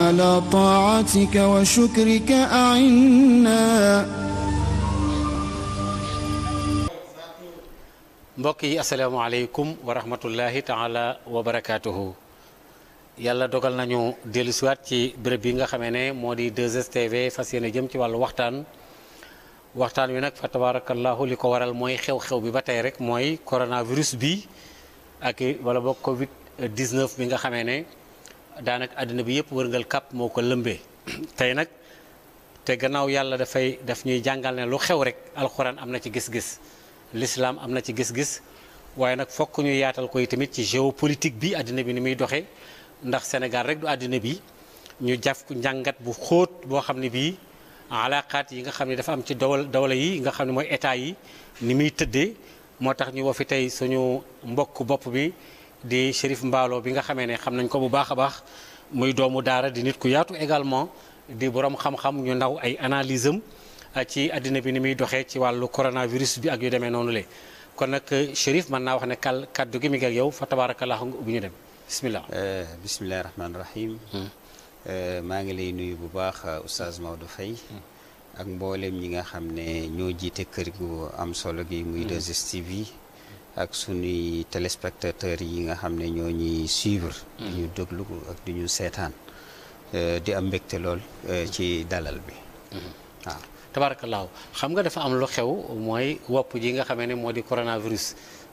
على طاعتك وشكرك أعنا. mbokk yi asalaamaaleykum wa rahmatullahi taala wa barakaatuhu. yàlla dogal nañu dellusiwaat ci béréb bi nga xamee ne moo di 2STV fas yéene jëm ci wàllu waxtaan wi nag fa tabarakallahu li ko waral mooy xew-xew bi ba tey rek mooy coronavirus bi ak wala boog Covid 19 bi nga xamee ne daanaka àddina bi yëpp wërngal kàpp moo ko lëmbee. tey nag te gannaaw yàlla daf ñuy jàngal ne lu xew rek alxuraan am na ci gis-gis. l'islam am na ci gis-gis waaye nag fokk ñu yaatal koy tamit ci géopolitique bi àddina bi ni muy doxee ndax Sénégal rek du àddina bi ñu jaf njàngat bu xóot boo xam ne bii alaqaat yi nga xam ne dafa am ci dawla yi nga xam ne mooy état yi ni muy tëddee moo tax ñu woo fi tey suñu mbokk bopp bi di Chérif Mballo bi nga xamee ne xam nañ ko bu baax a baax muy doomu daara di nit ku yaatu également di borom xam-xam ñu ndaw ay analyse am ci àddina bi ni muy doxee ci wàllu coronavirus bi ak yu demee noonu le kon nag Chérif mën naa wax ne kaddu gi mi ngi ak yow fa tabarakallah nga ubbi ñu dem bismillah. bismillahi rahmaani rahim. maa ngi lay nuyu bu baax oustaz Maodo Faye ak mboolem ñi nga xam ne ñoo jiite kër gu am solo gi muy 2STV ak sunuy téléspectateurs yi nga xam ne ñoo ñuy suivre. di ñu déglu ak di ñu seetaan di am mbégte lool ci dalal bi waaw. tabaarakallaahu xam nga dafa am lu xew mooy wopp ji nga xamee ne moo di coronavirus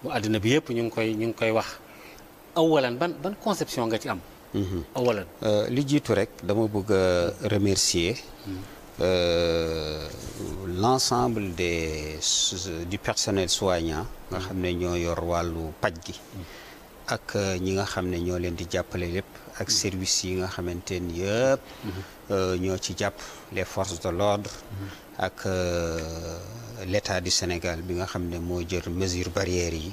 bu àddina bi yëpp ñu ngi koy wax awalan ban conception nga ci am. awalan li jiitu rek dama bëgg a remercier l'ensemble du personnel soignant nga xam ne ñoo yor wàllu paj gi ak ñi nga xam ne ñoo leen di jàppale lépp ak service yi nga xamante ni yëpp ñoo ci jàpp les forces de l'ordre ak l'État du Sénégal bi nga xam ne moo jël mesure barrières yi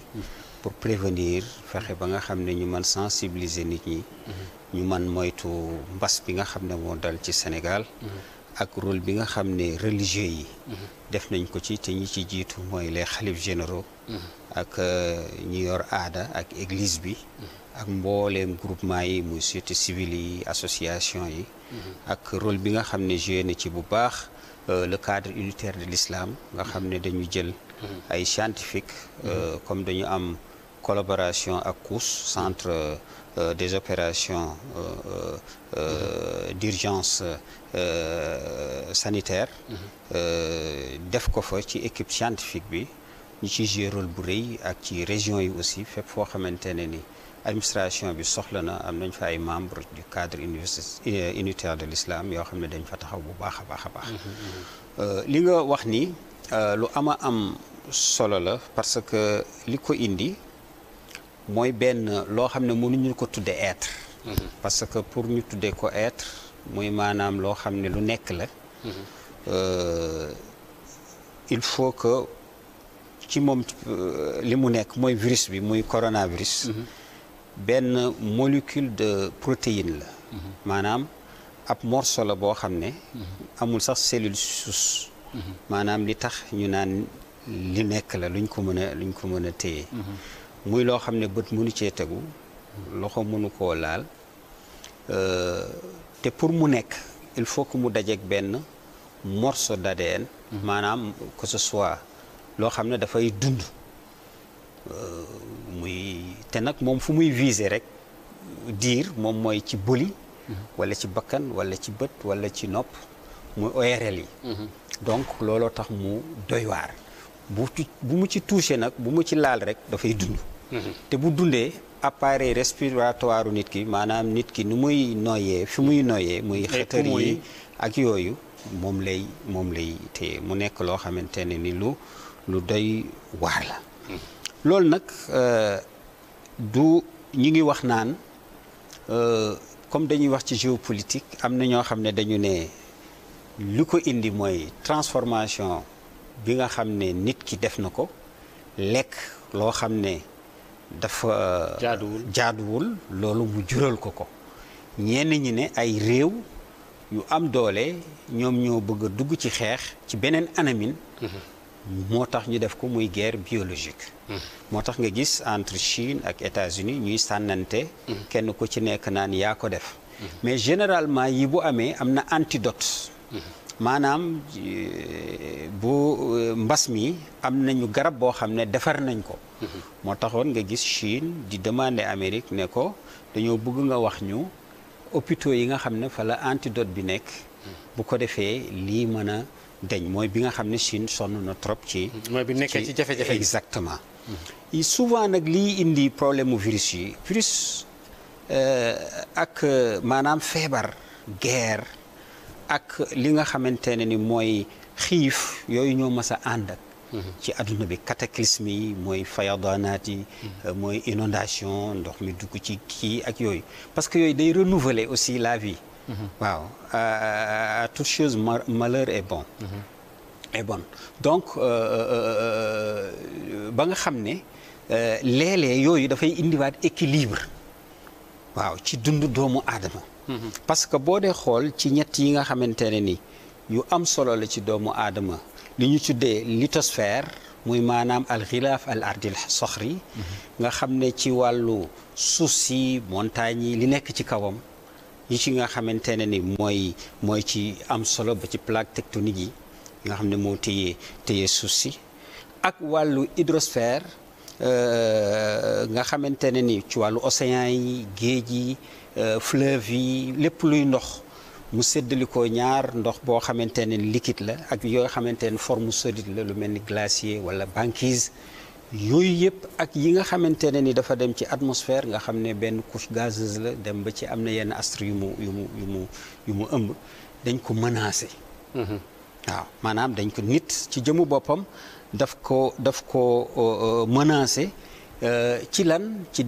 pour prévenir fexe ba nga xam ne ñu mën sensibiliser nit ñi ñu mën moytu mbas bi nga xam ne moo dal ci Sénégal ak rôle bi nga xam ne religieux yi def nañ ko ci te ñi ci jiitu mooy les xalif généraux ak ñi yor aada ak église bi ak mbooleem groupement yi muy société civile yi association yi ak rôle bi nga xam ne joué na ci bu baax le cadre unitaire de l'islam nga xam ne dañu jël ay scientifique comme dañu am collaboration ak COUS centre des opérations d'urgence sanitaire def ko fa ci équipe scientifique bi ñu ci joué rôle bu rëy ak ci région yi aussi fépp foo xamante ne ni administration bi soxla na am nañ fa ay membres du cadre unitaire de l'islam yoo xam ne dañ fa taxaw bu baax a baax a baax li nga wax ni lu am solo la parce que li ko indi mooy benn loo xam ne mënuñu ko tudde être parce que pour ñu tuddee ko être muy maanaam loo xam ne lu nekk la il faut que ci moom li mu nekk mooy virus bi muy coronavirus benn molécule de protéine la maanaam ab morceau la boo xam ne amul sax cellule souche maanaam li tax ñu naan li nekk la luñ ko mën a téye muy loo xam ne bët mënu cee tegu loxo mënu koo laal te pour mu nekk il faut que mu dajeek benn morceau d'ADN maanaam que ce soit loo xam ne dafay dund muy te nag moom fu muy viser rek diir moom mooy ci bëli wala ci bakkan wala ci bët wala ci nopp muy ORL yi donc looloo tax mu doy waar bu mu ci touché nag bu mu ci laal rek dafay dund te bu dundee appareil respiratoire nit ki maanaam nit ki nu muy noyyee fi muy noyyee muy xetar yi ak yooyu moom lay téye mu nekk loo xamante ne ni lu doy waar la loolu nag du ñu ngi wax naan comme dañuy wax ci géopolitique am na ñoo xam ne dañu ne li ko indi mooy transformation bi nga xam ne nit ki def na ko lekk loo xam ne dafa jaaduwul loolu mu jural ko ñenn ñi ne ay réew yu am doole ñoom ñoo bëgg a dugg ci xeex ci beneen anamin moo tax ñu def ko muy guerre biologique moo tax nga gis entre Chine ak États-Unis ñuy sànnante kenn ku ci nekk naan yaa ko def mais généralement yi bu amee am na antidote. maanaam bu mbas mi am nañu garab boo xam ne defar nañ ko. moo taxoon nga gis Chine di demander Amérique ne ko dañoo bëgg nga wax ñu hôpitaux yi nga xam ne fa la antidote bi nekk. bu ko defee lii mën a deñ mooy bi nga xam ne Chine sonn na trop ci. mooy bi nekkee ci jafe-jafe yi exactement. souvent nag lii indi problème mu virus yi virus ak maanaam feebar guerre ak li nga xamante ne ni mooy xiif yooyu ñoo mas a ànd ak ci adduna bi cataclysme yi mooy fayadanaat yi mooy inondation ndox mi dugg ci kii ak yooyu parce que yooyu day renouveler aussi la vie. waaw à toute chose malheur est bon. est bonne donc ba nga xam ne léeg-léeg yooyu dafay indiwaat équilibre waaw ci dundu doomu aadama. parce que boo dee xool ci ñett yi nga xamante ne ni yu am solo la ci doomu aadama li ñu tuddee lithosphère muy maanaam alxilaaf al ardil soxri nga xam ne ci wàllu suuf si montagne yi li nekk ci kawam yi ci nga xamante ne ni mooy ci am solo ba ci plaque tectonique yi nga xam ne moo téye suuf si ak wàllu hydrosphère nga xamante ne ni ci wàllu océan yi géej yi fleuve yi lépp luy ndox mu séddalikoo ñaar ndox boo xamante ne liquide la ak yoo xamante ne forme solide la lu mel ni glacier wala banquise yooyu yëpp ak yi nga xamante ne ni dafa dem ci atmosphère nga xam ne benn couche gazeuse la dem ba ci am na yenn astre yu mu ëmb dañ ko menacé. waaw maanaam dañ ko nit ci jëmu boppam daf ko menacé ci lan ci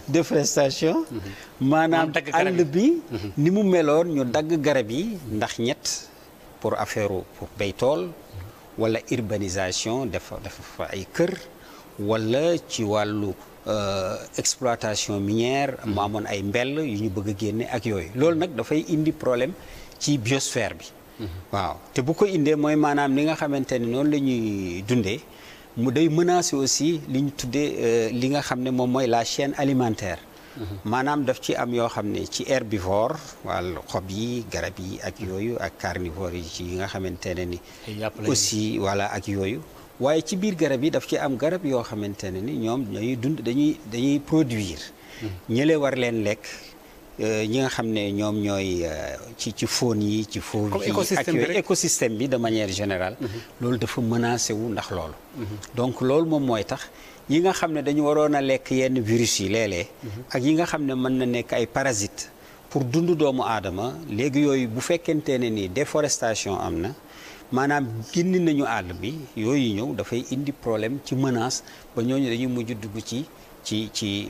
déforestation maanaam àll bi ni mu meloon ñu dagg garab yi ndax ñett pour affaire pour bay tool wala urbanisation dafa fa ay kër wala ci wàllu exploitation minière mu amoon ay mbell yu ñu bëgg a génne ak yooyu loolu nag dafay indi problème ci biosphère bi. waaw te bu ko indee mooy maanaam li nga xamante ne noonu la ñuy dundee mu day menacer aussi li ñu tuddee li nga xam ne moom mooy la chaîne alimentaire. maanaam daf ci am yoo xam ne ci herbivore wàllu xob yi garab yi ak yooyu ak carnivore yi ci yi nga xamante ne ni. aussi voilà ak yooyu. waaye ci biir garab yi daf ci am garab yoo xamante ne ni ñoom dañuy dund dañuy produire. ñële war leen lekk. ñi nga xam ne ñoom ñooy ci faune yi ci fauve yi ak yooyu écosystème bi de manière générale loolu dafa menacé wu ndax loolu donc loolu moom mooy tax yi nga xam ne dañu waroon a lekk yenn virus yi léeg-léeg ak yi nga xam ne mën na nekk ay parasites pour dund doomu aadama léegi yooyu bu fekkente ne ni déforestation am na maanaam génn nañu àll bi yooyu ñëw dafay indi problème ci menace ba ñooñu dañuy mujj dugg ci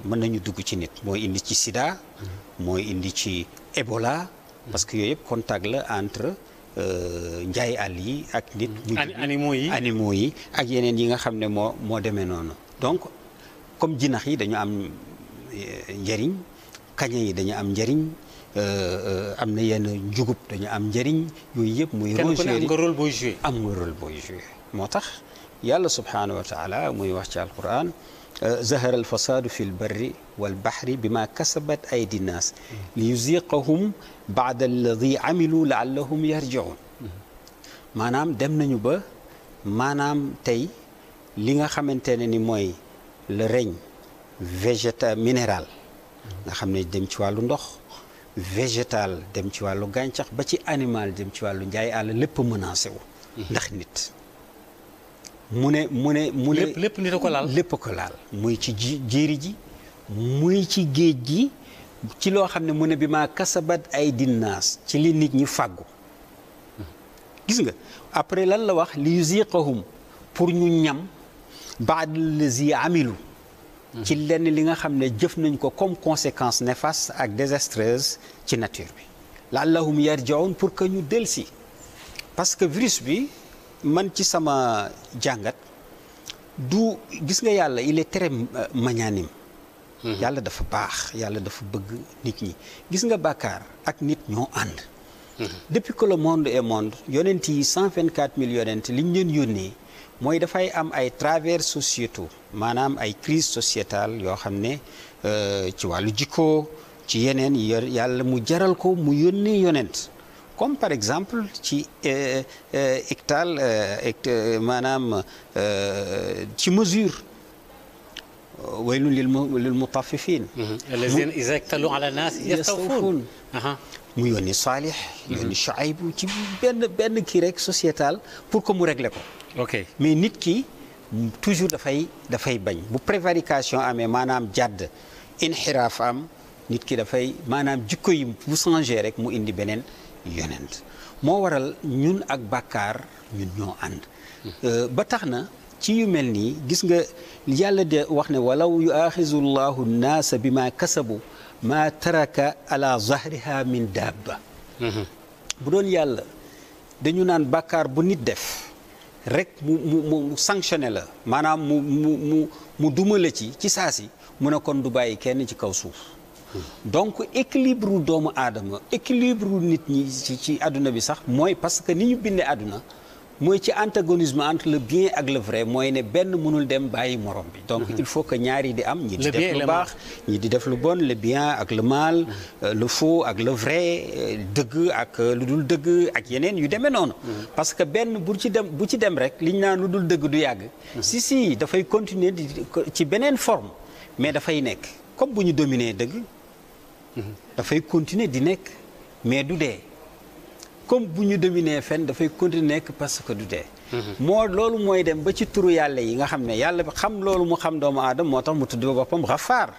mën nañu dugg ci nit mooy indi ci sida mooy indi ci Ebola parce que yooyu yëpp contact la entre njaay àll yi ak nit animaux yi ak yeneen yi nga xam ne moo demee noonu donc comme jinax yi dañu am njëriñ kaña yi dañu am njëriñ am na yenn njugub dañu am njëriñ yooyu yëpp muy am nga rôle booy joué moo tax yàlla subhanahu wa taala muy wax ci alquran zahara alfasadu fi lbarri walbahri bima kasabat aydi nnaas li yuziqahum baada alladi amilu laallahum yarjiun maanaam dem nañu ba maanaam tey li nga xamante ne ni mooy le règne végétal minéral nga xam ne dem ci wàllu ndox végétal dem ci wàllu gàncax ba ci animal dem ci wàllu njaay àll lépp menacé wu ndax nit mu ne lépp nit a ko laal lépp ko laal muy ci jéeri ji muy ci géej gi ci loo xam ne mu ne bi maa kasabat ay dinnaas ci li nit ñi fàggu gis nga après lan la wax li yuziqahum pour ñu ñam baad lazi amilu ci lenn li nga xam ne jëf nañ ko comme conséquence néfaste ak désastreuse ci nature bi laallahum yarjiun pour que ñu delsi parce que virus bi man ci sama jàngat du gis nga yàlla il est très magnanime yàlla dafa baax yàlla dafa bëgg nit ñi gis nga bàkkaar ak nit ñoo ànd depuis que le monde est monde yonent yi 124 000 yonent li ñu leen yónnee mooy dafay am ay travers sociétaux maanaam ay crise sociétale yoo xam ne ci wàllu jikko ci yeneen yàlla mu jaral ko mu yónnee yonent comme par exemple ci iktaal maanaam ci mesure waylun lil mutaffifin allazina iza iktalu ala naas yastawfuun mu yónni Saalix yónni Shuayb ci benn kii rek sociétal pour que mu régler ko ok mais nit ki toujours dafay bañ bu prévarication amee maanaam jàdd inxiraaf am nit ki dafay maanaam jikko yi bu changé rek mu indi beneen yonent moo waral ñun ak bàkkaar ñun ñoo ànd ba tax na ci yu mel nii gis nga yàlla de wax ne walaw yuaxizu llahu nnaasa bi ma kasabu ma taraka ala zahriha min dabba bu doon yàlla dañu naan bàkkaar bu nit def rek mu sanctionné la maanaam mu duma la ci saa si mu ne kon du bàyyi kenn ci kaw suuf donc équilibre doomu aadama équilibre nit ñi ci àdduna bi sax mooy parce que ni ñu bindee àdduna mooy ci antagonisme entre le bien ak le vrai mooy ne benn mënul dem bàyyi morom bi donc il faut que ñaari di am ñi di def lu baax ñi di def lu bon le bien ak le mal le faux ak le vrai dëgg ak lu dul dëgg ak yeneen yu demee noonu parce que benn bu ci dem rek liñ naan lu dul dëgg du yàgg si dafay continuer ci beneen forme mais dafay nekk comme bu ñu dominer dëgg dafay continuer di nekk mais du dee comme bu ñu dominer fenn dafay continuer nekk parce que du dee loolu mooy dem ba ci turu yàlla yi nga xam ne yàlla xam loolu mu xam doomu aadama moo tax mu tudd boppam Ghafaar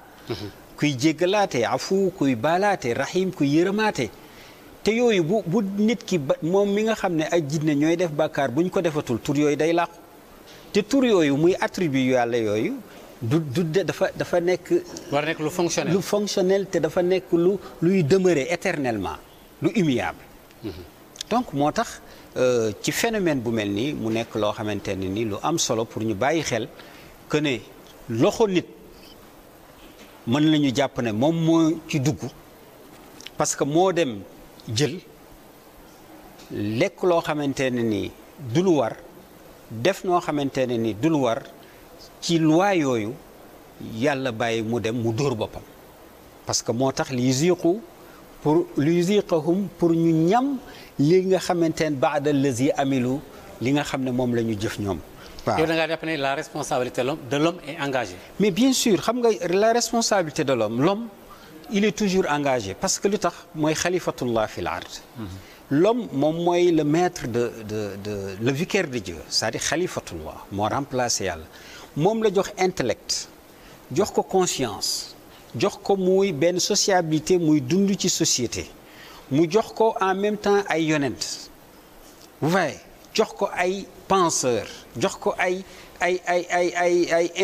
kuy jéggalaate afu kuy baalaate rahim kuy yërëmaate te yooyu bu nit ki moom mi nga xam ne ay jinne ñooy def bàkkaar bu ñu ko defatul tur yooyu day làqu te tur yooyu muy attribut yu yàlla yooyu dafa nekk war nekk lu fonctionnel te dafa nekk luy demeurer éternellement lu immuable donc moo tax ci phénomène bu mel nii mu nekk loo xamante ne ni lu am solo pour ñu bàyyi xel que ne loxo nit mën nañu jàpp ne moom moo ci dugg parce que moo dem jël lekk loo xamante ne ni du lu war def noo xamante ne ni du lu war ci loi yooyu yàlla bàyyi mu dem mu dóor boppam parce que moo tax li yuziqahum pour ñu ñam li nga xamante ne baada allazi amilu li nga xam ne moom la ñu jëf ñoom waaw. yow da ngaa jàpp ne la responsabilité de l'homme est engagée. mais bien sûr xam nga la responsabilité de l'homme il est toujours engagé parce que lu tax mooy xalifatullah fil ard l'homme moom mooy le maître le vicaire de Dieu c'est-à-dire xalifatullah moo remplacé yàlla moom la jox intellect jox ko conscience jox ko muy benn sociabilité muy dund ci société mu jox ko en même temps ay yonent vous voyez jox ko ay penseurs jox ko ay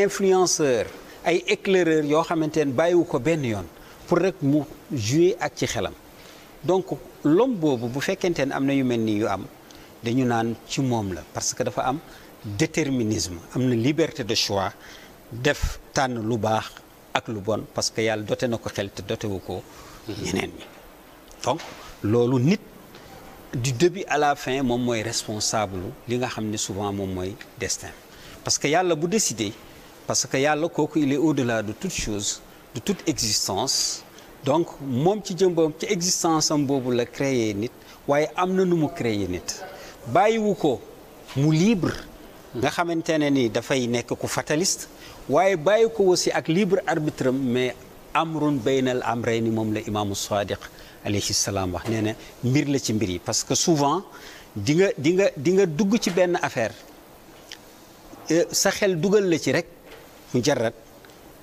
influenceurs ay éclaireurs yoo xamante ne bàyyiwu ko benn yoon pour rek mu jouer ak ci xelam donc l'homme boobu bu fekkente ne am na yu mel nii yu am dañu naan ci moom la parce que dafa am déterminisme am na liberté de choix def tànn lu baax ak lu bon parce que yàlla dote na ko xel te dotewu ko ñeneen ñi donc loolu nit du début à la fin moom mooy responsable li nga xam ne souvent moom mooy destin parce que yàlla bu décidé parce que yàlla kooku il est au-delà de toute chose de toute existence donc moom ci jëmbam ci existence am boobu la créer nit waaye am na nu mu créer nit bàyyiwu ko mu libre nga xamante ne ni dafay nekk ku fataliste waaye bàyyi ko aussi ak libre arbitre mais amrun baynal amrayni moom la imaamu Sadiq alayhi salaam wax nee na mbir la ci mbir yi parce que souvent di nga dugg ci benn affaire sa xel dugal la ci rek mu jarat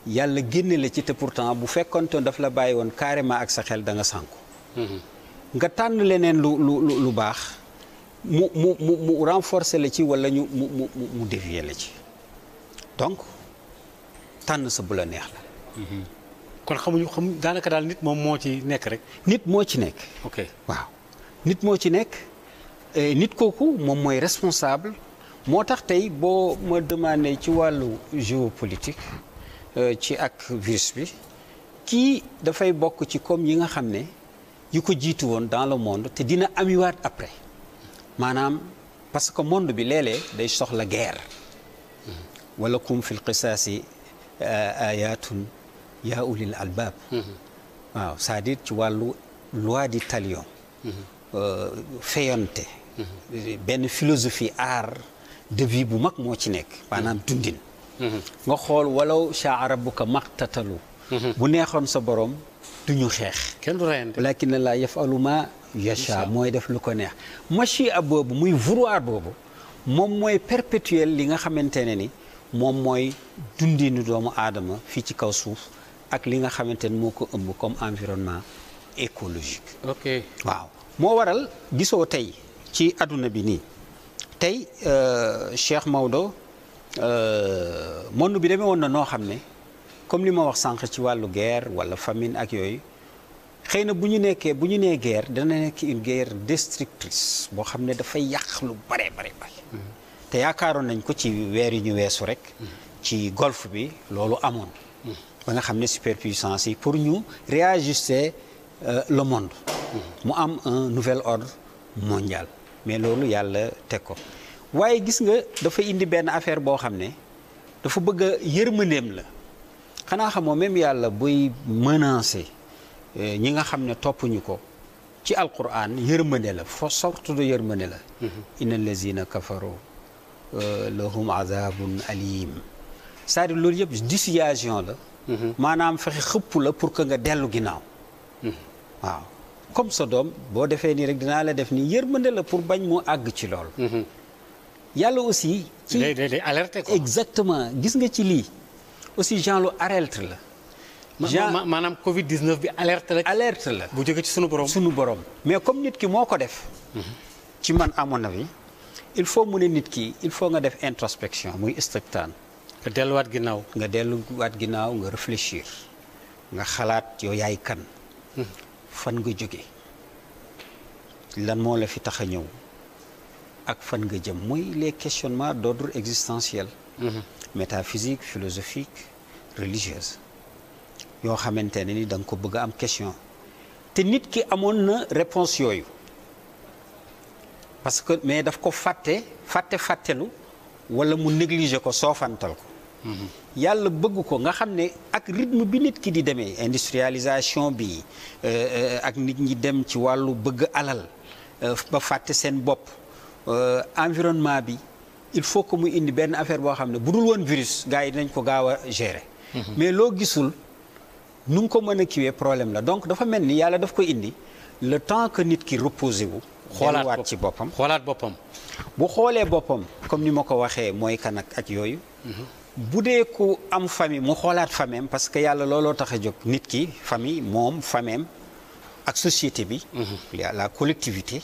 yàlla génne la ci te pourtant bu fekkontoon daf la bàyyi woon carrément ak sa xel da nga sànku nga tànn leneen lu baax mu renforcer la ci wala mu dévier la ci donc tànn sa bu la neex la kon xam daanaka daal nit moom moo ci nekk rek. nit moo ci nekk. ok waaw nit moo ci nekk nit kooku moom mooy responsable moo tax tey boo ma demandé ci wàllu géopolitique ci ak virus bi kii dafay bokk ci comme yi nga xam ne yu ko jiitu woon dans le monde te dina amiwaat après maanaam parce que monde bi léeg-léeg day soxla guerre wala kum fil qisaasi ayatun yaa ulil albaab. waaw c'est-à-dire ci wàllu loi du talion. fayonte. benn philosophie art de vie bu mag moo ci nekk maanaam dundin. nga xool walaw shaa rabbuka maqtatalu. bu neexoon sa borom duñu xeex. kenn du reyante. walakin la yafalu ma yasha mooy def lu ko neex. machia boobu muy vouloir boobu moom mooy perpétuel li nga xamante ne ni moom mooy dundinu doomu aadama fii ci kaw suuf ak li nga xamante ne moo ko ëmb comme environnement écologique. ok waaw moo waral gisoo tey ci adduna bi nii tey Cheikh Maodo monde bi demee woon na noo xam ne comme li ma wax sànq ci wàllu guerre wala famine ak yooyu xëy na bu ñu nee guerre dana nekk une guerre destructrice boo xam ne dafay yàq lu bare bare te yaakaaroon nañ ko ci weer yi ñu weesu rek ci golfe bi loolu amoon ba nga xam ne superpuissance yi pour ñu réajuster le monde mu am un nouvel ordre mondial mais loolu yàlla teg ko waaye gis nga dafa indi benn affaire boo xam ne dafa bëgg a yërmandeem la xanaa xamoo même yàlla buy menacer ñi nga xam ne toppuñu ko ci alquran yërmande la fo sorte de yërmande la inna allazina kafaru lahum azabun alim c'est-à-dire loolu yëpp dissuasion la maanaam fexe xëpp la pour que nga dellu ginnaaw waaw comme sa doom boo defee nii rek dinaa la def nii yërmande la pour bañ mu àgg ci loolu yàlla aussi ci day alerter ko exactement gis nga ci lii aussi genre lu alerte la maanaam Covid 19 bi alerte la bu jóge ci sunu borom mais comme nit ki moo ko def ci man à mon avis il faut mu ne nit ki il faut nga def introspection muy istibtaan nga delluwaat ginnaaw nga réfléchir nga xalaat yow yaay kan fan nga jóge lan moo la fi tax a ñëw ak fan nga jëm muy les questionnements d'ordre existentiel métaphysique philosophique religieuse yoo xamante ne ni da nga ko bëgg a am question te nit ki amoon na réponse yooyu parce que mais daf ko fàttelu wala mu négliger ko soofantal ko yàlla bëgg ko nga xam ne ak rythme bi nit ki di demee industrialisation bi ak nit ñi dem ci wàllu bëgg alal ba fàtte seen bopp environnement bi il faut que mu indi benn affaire boo xam ne bu dul woon virus gars yi dinañ ko gaaw a gérer mais loo gisul nu nga ko mën a kiwee problème la donc dafa mel ni yàlla daf ko indi le temps que nit ki reposé wu xoolaat ci boppam bu xoolee boppam comme ni ma ko waxee mooy kan ak yooyu bu dee ku am famille mu xoolaat famille parce que yàlla looloo tax a jóg nit ki famille moom famille ak société bi la collectivité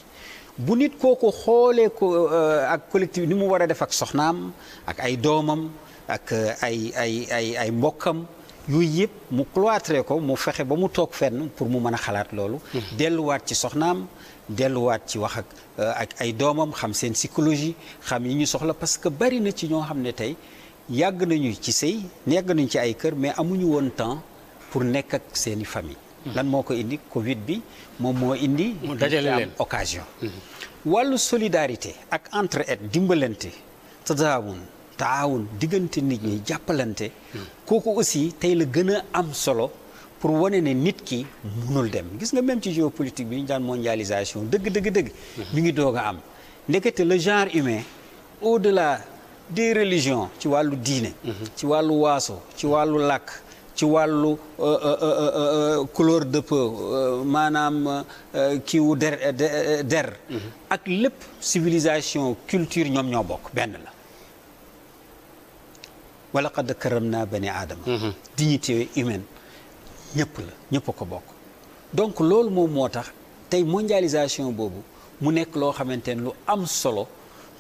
bu nit kooku xoolee ko ak collectivité ni mu war a def ak soxnaam ak ay doomam ak ay mbokkam yooyu yëpp mu cloîtré ko mu fexe ba mu toog fenn pour mu mën a xalaat loolu delluwaat ci soxnaam delluwaat ci wax ak ay doomam xam seen psychologie xam yi ñu soxla parce que bari na ci ñoo xam ne tey yàgg nañu ci sëy yàgg nañu ci ay kër mais amuñu woon temps pour nekk ak seeni famille lan moo ko indi Covid bi moom moo indi dajale leen occasion wàllu solidarité ak entraide dimbalante taawun diggante nit ñi jàppalante kooku aussi tey la gën a am solo pour wane ne nit ki munul dem gis nga même ci géopolitique bi ñu daan mondialisation dëgg mi ngi doog a am ndekete le genre humain au-delà des religions ci wàllu diine ci wàllu waaso ci wàllu làkk ci wàllu couleur de peau maanaam kiiwu der ak lépp civilisation culture ñoom ñoo bokk benn la wala qad karamna bani aadama dignité humaine ñëpp a ko bokk donc loolu moom moo tax tey mondialisation boobu mu nekk loo xamante ne lu am solo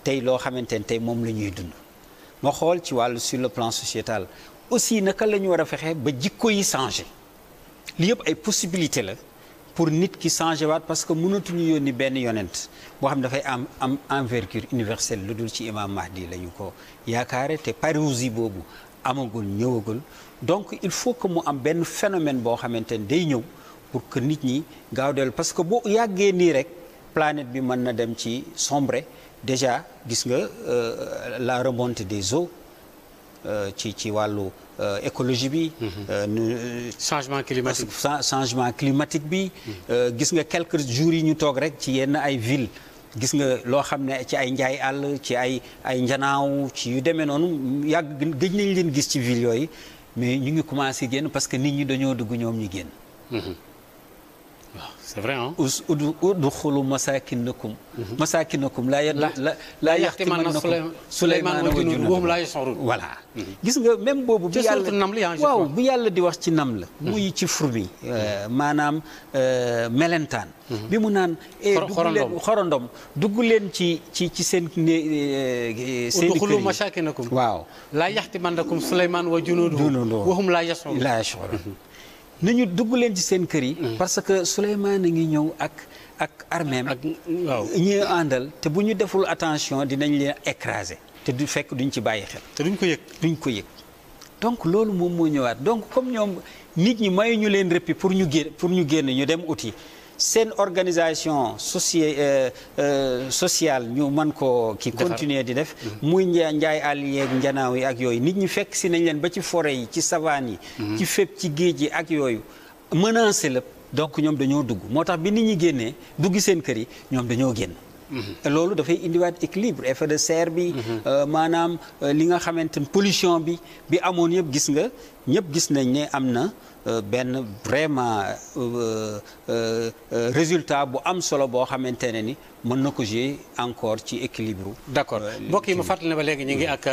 tey loo xamante ne tey moom la ñuy dund nga xool ci wàllu sur le plan sociétal aussi naka la ñu war a fexe ba jikko yi changé li yëpp ay possibilité la pour nit ki changé waat parce que mënatuñu yónni benn yonent boo xam ne dafay am envergure universelle lu dul ci imam Mahdi la ñu ko yaakaare te parousie boobu amagul ñëwagul donc il faut que mu am benn phénomène boo xamante ne day ñëw pour que nit ñi gaaw dellu parce que boo yàggee nii rek planète bi mën na dem ci sombre déjà gis nga la remontée des eaux ci wàllu écologie bi. changement climatique changement climatique bi. gis nga quelques jours yi ñu toog rek ci yenn ay villes gis nga loo xam ne ci ay njaay àll ci ay njanaaw ci yu demee noonu yàgg gëj nañ leen gis ci villes yooyu mais ñu ngi commencé génn parce que nit ñi dañoo dugg ñoom ñu génn. waaw c'est vrai ah. udxulu masakinakum. masakinakum laa yaxtimannakum Suleymaan wa junuuduhu laa yash'uruun. voilà gis nga même boobu. bu yàlla waaw bu yàlla di wax ci nam la. muy ci fourmi. maanaam melentaan. bi mu naan. xorondom dugg leen ci seen seen udxulu masakinakum. waaw laa yaxtimannakum Suleymaan wa junuuduhu wa hum laa yash'uruun. nañu dugg leen ci seen kër yi. parce que Souleymane a ngi ñëw ak arméem waaw ñi àndal te bu ñu deful attention dinañ leen écraser te du fekk duñ ci bàyyi xel. te duñ ko yëg. donc loolu moom moo ñëwaat donc comme ñoom nit ñi mayu ñu leen rëppi pour ñu génn ñu dem uti seen organisation sociale ñu mën ko ki continuer di def. muy njaay àll yeeg njanaaw yi ak yooyu nit ñi fekk si nañ leen ba ci forêt yi ci savane yi. ci fépp ci géej yi ak yooyu menacé la donc ñoom dañoo dugg moo tax bi nit ñi génnee dugg seen kër yi ñoom dañoo génn. loolu dafay indiwaat équilibre effet de serre bi. maanaam li nga xamante ni pollution bi amoon yëpp gis nga ñëpp gis nañ ne am na. benn vraiment résultat bu am solo boo xamante ne ni mën na ko jouer encore ci équilibre. d'accord mbokk yi ma fàttali ne ba léegi ñu ngi ak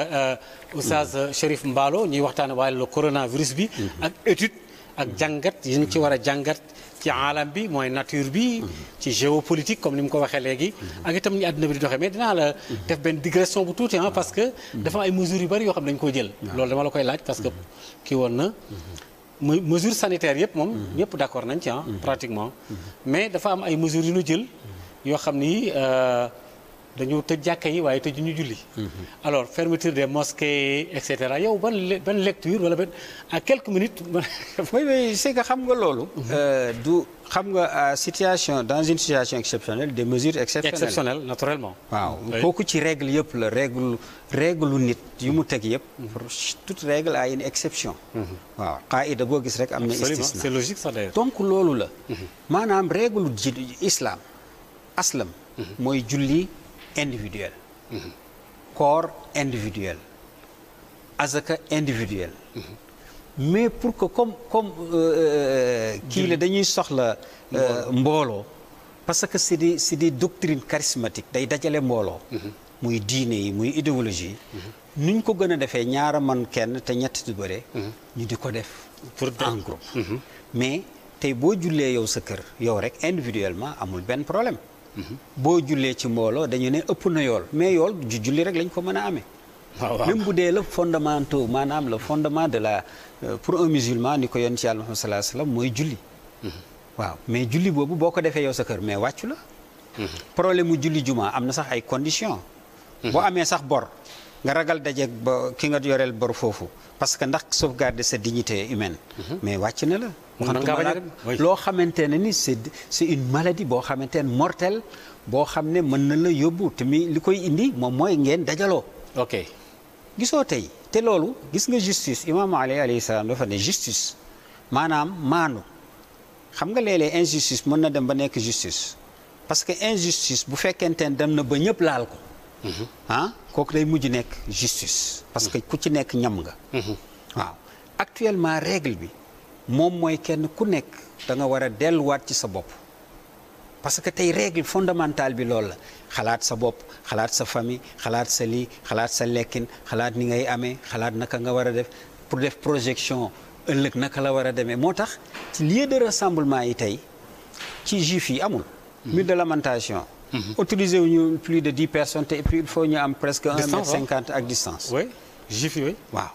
Oustaz Cherif Mballo ñuy waxtaane wàllu coronavirus bi. ak étude ak jàngat yi ñu ci war a jàngat ci aalam bi mooy nature bi. ci géopolitique comme ni mu ko waxee léegi. ak itam ni àdduna bi di doxee mais dinaa la def benn digression bu tuuti parce que dafa ay mesures yu bari yoo xam ne dañu ko jël. loolu dama la koy laaj parce que kii woon na. mesures sanitaires yëpp moom ñëpp d'accord nañ ci pratiquement mais dafa am ay mesures yu ñu jël yoo xam ni dañu tëj jàkka yi waaye tëju ñu julli alors fermeture des mosquées et cetera yow ban lecture wala ban à quelques minutes oui c'est que xam nga loolu du xam nga situation dans une situation exceptionnelle des mesures exceptionnelles naturellement waaw kooku ci règle yëpp la règle nit yu mu teg yëpp toute règle a une exception waaw qaïda boo gis rek am na istisna c'est logique ça d'ailleurs donc loolu la maanaam règle islam aslam mooy julli individuel koor individuel azaka individuel mais pour que comme kii la dañuy soxla mbooloo parce que c'est des doctrines charismatiques day dajale mbooloo muy diine yi muy idéologie yi nuñ ko gën a defee ñaara man kenn te ñett du bëre ñu di ko def en groupe mais tey boo jullee yow sa kër yow rek individuellement amul benn problème boo jullee ci mbooloo dañu ne ëpp na yool mais yool julli rek lañ ko mën a amee même bu dee la fondamentaux maanaam le fondement de la pour un musulman ni ko yoon ci Yàlla Muhammad sallallahu alayhi wasallam mooy julli waaw mais julli boobu boo ko defee yow sa kër mais wàccu la problème mu julli juma am na sax ay conditions boo amee sax bor nga ragal dajeeg ba ki nga yoreel bor foofu parce que ndax sauvegarder sa dignité humaine mais wàcc na la loo xamante ne ni c'est une maladie boo xamante ne mortelle boo xam ne mën na la yóbbu te mi li koy indi moom mooy ngeen dajaloo ok gisoo tey te loolu gis nga justice imaamu Ali alayhi salaam dafa ne justice maanaam maandu xam nga léeg-léeg injustice mën na dem ba nekk justice parce que injustice bu fekkente ne dem na ba ñëpp laal ko kooku day mujj nekk justice parce que ku ci nekk ñam nga waaw actuellement règle bi moom mooy kenn ku nekk da nga war a delluwaat ci sa bopp parce que tey règle fondamentale bi loolu la xalaat sa bopp xalaat sa famille xalaat sa lii xalaat sa lekkin xalaat ni ngay amee xalaat naka nga war a def pour def projection ëllëg naka la war a demee moo tax ci lieu de rassemblement yi tey ci juif yi amul mur de lamentation autorisé wu ñu plus de 10 personnes te et puis il faut ñu am presque 1,50 m ak distance oui juif yi oui waaw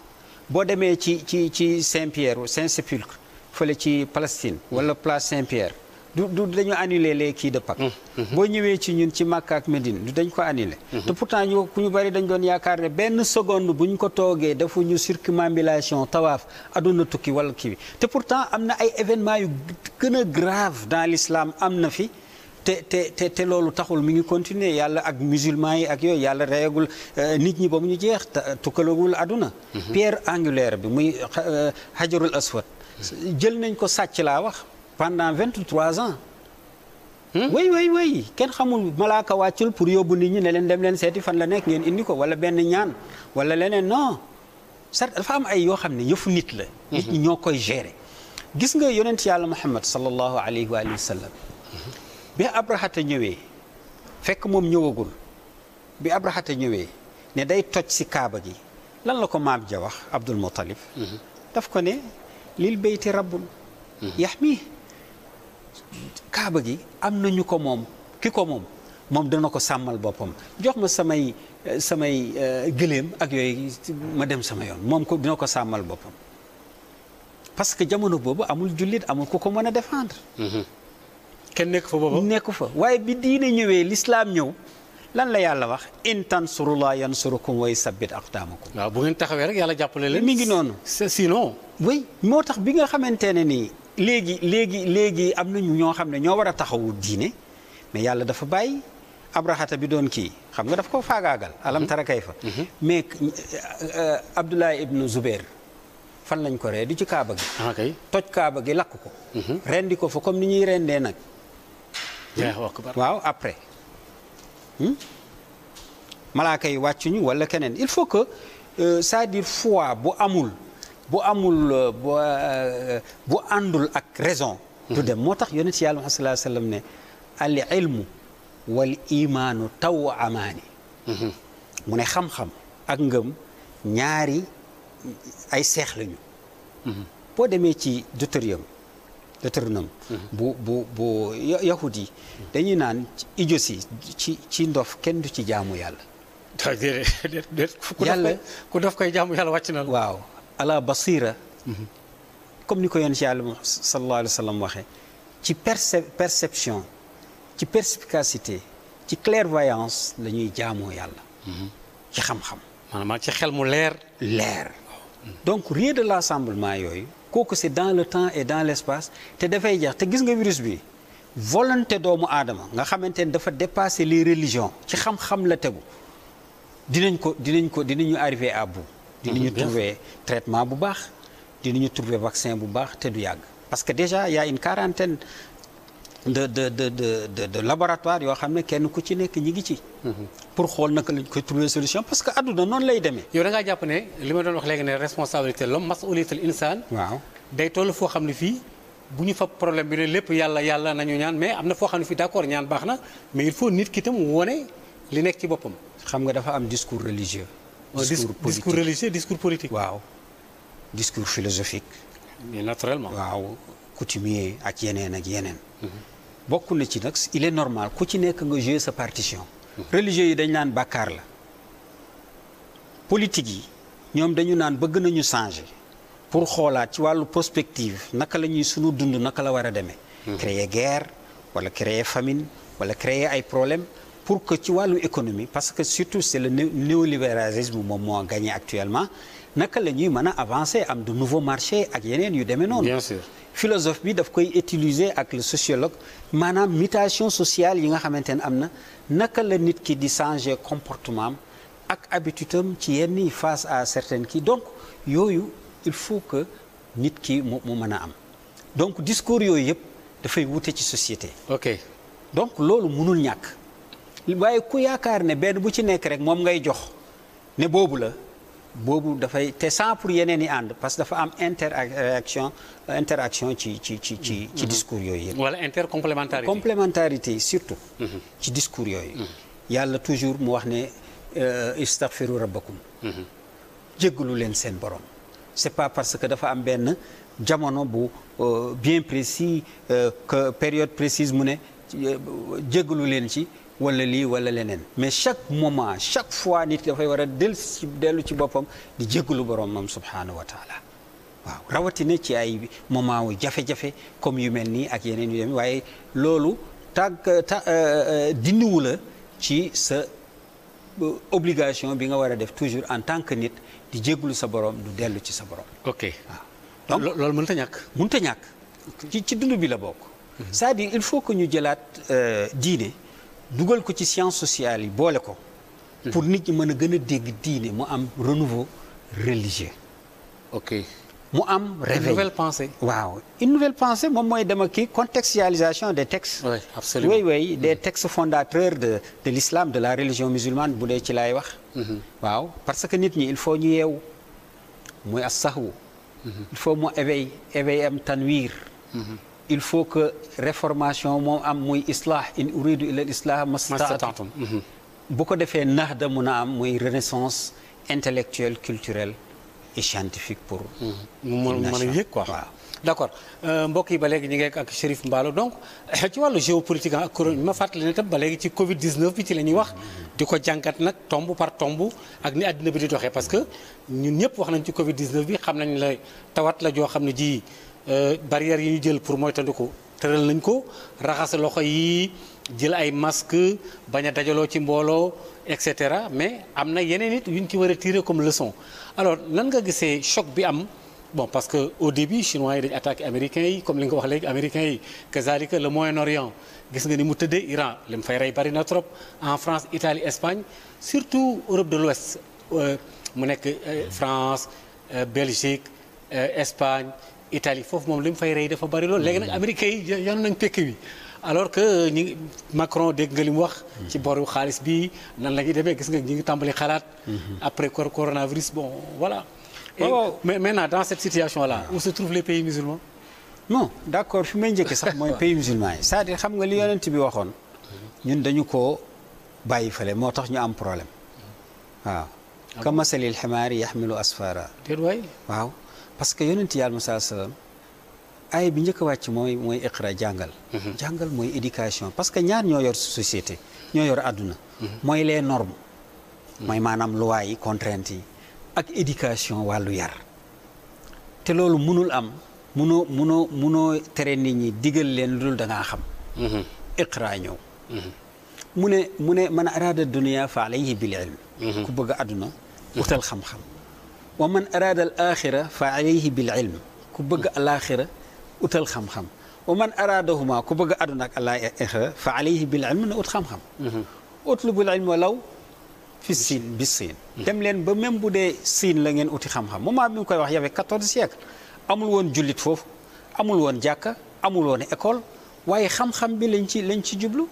boo demee ci Saint-Pierre Saint-Sépulcre fële ci Palestine wala place Saint-Pierre du dañu annuler les kii de Pâques boo ñëwee ci ñun ci Makka ak Médine du dañ ko annuler te pourtant ku ñu bari dañ doon yaakaar ne benn seconde bu ñu ko toogee dafa ñu circumambulation tawaaf aduna tukki wala kii bi te pourtant am na ay événements yu gën a grave dans l'islam am na fi te loolu taxul mi ngi continuer yàlla ak musulman yi ak yooyu yàlla reyagul nit ñi ba mu ñu jeex tukkalagul àdduna. pierre angulaire bi muy hajarul aswad jël nañ ko sàcc laa wax pendant 23 ans. way kenn xamul malaaka wàccul pour yóbbu nit ñi ne leen dem leen seeti fan la nekk ngeen indi ko wala benn ñaan wala leneen non certes dafa am ay yoo xam ne yëfu nit la. nit ñi ñoo koy gérer. gis nga yonent yàlla Muhammad sallallahu alayhi wa sallam. bi Abrahata ñëwee fekk moom ñëwagul bi Abrahata ñëwee ne day toj ci kaaba gi lan la ko maam ja wax Abdul Muttalib daf ko ne lil bayti rabbun yaxmi kaaba gi am nañu ko moom ki ko moom dana ko sàmmal boppam jox ma samay gëléem ak yooyu ma dem sama yoon moom ko dina ko sàmmal boppam parce que jamono boobu amul jullit amul ku ko mën a défendre. kenn nekk fa boobu nekk fa waaye bi diine ñëwee l'islam ñëw lan la yàlla wax in tansurullah yansurukum wa yusabbit aqdamakum. waaw bu ngeen taxawee rek yàlla jàppale leen. mi ngi noonu sinon. oui moo tax bi nga xamante ne nii léegi am nañu ñoo xam ne ñoo war a taxawu diine mais yàlla dafa bàyyi abrahata bi doon kii xam nga dafa ko faagaagal. alam tara kayfa mais Abdullah ibnu Zubair fan lañ ko ree du ci kaaba gi. kay toj kaaba gi lakk ko. rendi ko fa comme ni ñuy rendee nag. waaw après. malaaka yi wàccuñu wala keneen il faut que c'est-à-dire foi bu àndul ak raison. du dem moo tax yonent yàlla Muhammad sallallahu alayhi wa sallam ne al ilmu wal imaanu taw amaani. mu ne xam-xam ak ngëm ñaari ay seex lañu. boo demee ci Deutéronome bu yahudi dañuy naan idiotie ci ndof kenn du ci jaamu yàlla. yàlla ku def koy jaamu yàlla wàcc na la. waaw ala basira. comme ni ko yonent yàlla sallallahu alayhi wa sallam waxee ci perception ci perspicacité ci clairvoyance la ñuy jaamoo yàlla. ci xam-xam. maanaam ci xel mu leer. donc rien de l'assemblement yooyu kooku c'est dans le temps et dans l'espace te dafay jeex te gis nga virus bi volonté doomu aadama nga xamante ne dafa dépasser les religions ci xam-xam la tegu dinañu arriver à bout. dinañu trouver traitement bu baax dinañu trouver vaccin bu baax te du yàgg parce que déjà il y a une quarantaine de laboratoire yoo xam ne kenn ku ci nekk ñi ngi ci. pour xool naka lañ koy trouver solution parce que adduna noonu lay demee. yow da ngaa jàpp ne li ma doon wax léegi ne responsabilité l'homme mas'uliyatul insaan. waaw day toll foo xam ne fii bu ñu fa problème bi ne lépp yàlla nañu ñaan mais am na foo xam ne fii d'accord ñaan baax na mais il faut nit ki tam wone li nekk ci boppam. xam nga dafa am discours religieux. discours religieux discours politique. waaw discours philosophique. mais naturellement. waaw coutumier ak yeneen. bokk na ci nag il est normal ku ci nekk nga jouer sa partition. religieux yi dañ naan bàkkaar la. politique yi ñoom dañu naan bëgg nañu changer pour xoolaat ci wàllu prospective naka la ñuy sunu dund naka la war a demee. créer guerre wala créer famine wala créer ay problèmes pour que ci wàllu économie parce que surtout c'est le néolibéralisme moom moo gagné actuellement naka la ñuy mën a avancer am de nouveaux marchés ak yeneen yu demee noonu. bien sûr. philosophe bi daf koy utiliser ak le sociologue maanaam mutation sociale yi nga xamante ne am na naka la nit ki di changer comportement am ak habitude am ci yenn yi face à certaines kii donc yooyu il faut que nit ki mu mën a am donc discours yooyu yëpp dafay wute ci société. ok donc loolu mënul ñàkk waaye ku yaakaar ne benn bu ci nekk rek moom ngay jox ne boobu la. boobu dafay te sans pour yeneen yi ànd parce que dafa am interaction ci discours yooyu yëpp. wala complémentarité surtout. ci discours yooyu. yàlla toujours mu wax ne istaghfiru rabbakum. jéggalu leen seen borom. c'est pas parce que dafa am benn jamono bu bien précis que période précise mu ne jéggalu leen ci. wala lii wala leneen mais chaque moment chaque fois nit dafay war a dellu ci boppam di jéggalu boromam subhaanahu wa taala waaw rawatina ci ay moment wu jafe-jafe comme yu mel nii ak yeneen yu dem waaye loolu dindiwu la ci sa obligation bi nga war a def toujours en tant que nit di jéggalu sa borom du dellu ci sa borom. ok waaw donc loolu mënut a ñàkk. mënut a ñàkk ci dund bi la bokk c'est-à-dire il faut que ñu jëlaat diine dugal ko ci sciences sociales yi boole ko. pour nit ñi mën a gën a dégg diine mu am renouveau religieux. ok mu am réveil une nouvelle pensée. waaw une nouvelle pensée moom mooy dama kii contextualisation des textes. oui absolument oui des textes fondateurs de l'islam de la religion musulmane bu dee ci laay wax. waaw parce que nit ñi il faut ñu yeewu muy as-sahwu. il faut mu éveil am tanwir. il faut que réformation moom am muy islah in uridu illa al islah mastata'tum bu ko defee nahda mun a am muy renaissance intellectuelle culturelle et scientifique pour. mu mën a yëg quoi. waaw d'accord mbokk yi ba léegi ñu ngi ak Chérif Mballo donc ci wàllu géopolitique ak kuréel ma fàttali ne tam ba léegi ci Covid 19 bi ci la ñuy wax. di ko jàngat nag tomb par tomb ak ni àddina bi di doxee parce que ñun ñëpp wax nañ ci Covid 19 bi xam nañ la tawat la joo xam ne ji barrières yi ñu jël pour moytandiku tëral nañ ko raxas loxo yi jël ay masque bañ a dajaloo ci mbooloo et cetera mais am na yeneen it yu ñu ci war a tirer comme leçon alors nan nga gisee choc bi am. bon parce que au début chinois yi dañu attaqué américains yi comme li nga ko wax léegi américains yi kazalika le Moyen-Orient gis nga ni mu tëddee Iran li mu fay rey bari na trop en France Italie Espagne surtout Europe de l'Ouest mu nekk France Belgique Espagne Italie foofu moom li mu fay rey dafa bari loolu léegi nag américains yi yan nañ pekk wi alors que ñi Macron dégg nga li mu wax ci boru xaalis bi nan la ñuy demee gis nga ñi ngi tàmbali xalaat après coronavirus bon voilà. Mais maintenant dans cette situation-là où se trouvent les pays musulmans. non d'accord fi may njëkk sax mooy pays musulmans yi c'est-à-dire xam nga li yonent bi waxoon ñun dañu ko bàyyi fale moo tax ñu am problème waaw. ka masalil ximaari yaxmilu asfara. déet waay waaw parce que yonent yàlla Musaa salaam ay bi njëkk a wàcc mooy iqra jàngal. jàngal mooy éducation parce que ñaar ñoo yor société ñoo yor àdduna. mooy les normes. mooy maanaam loi yi contraintes yi. ak éducation wàllu yar te loolu mënul am munoo tere nit ñi digal leen lu dul da ngaa xam. iqra ñëw. mu ne man araada dunia fa alayhi bil ilm. ku bëgg àdduna utal xam-xam. wa man araada al axira fa alayhi bil ilm. ku bëgg alaxira utal xam-xam. wa man araadahuma ku bëgg àdduna ak alaxira fa alayhi bil ilm na ut xam-xam. utlubul ilma law fi siin bi siin dem leen ba même bu dee siin la ngeen uti xam-xam moment bi mu koy wax y'avait 14 siècles amul woon jullit foofu amul woon jàkka amul woon école waaye xam-xam bi lañ ci jublu.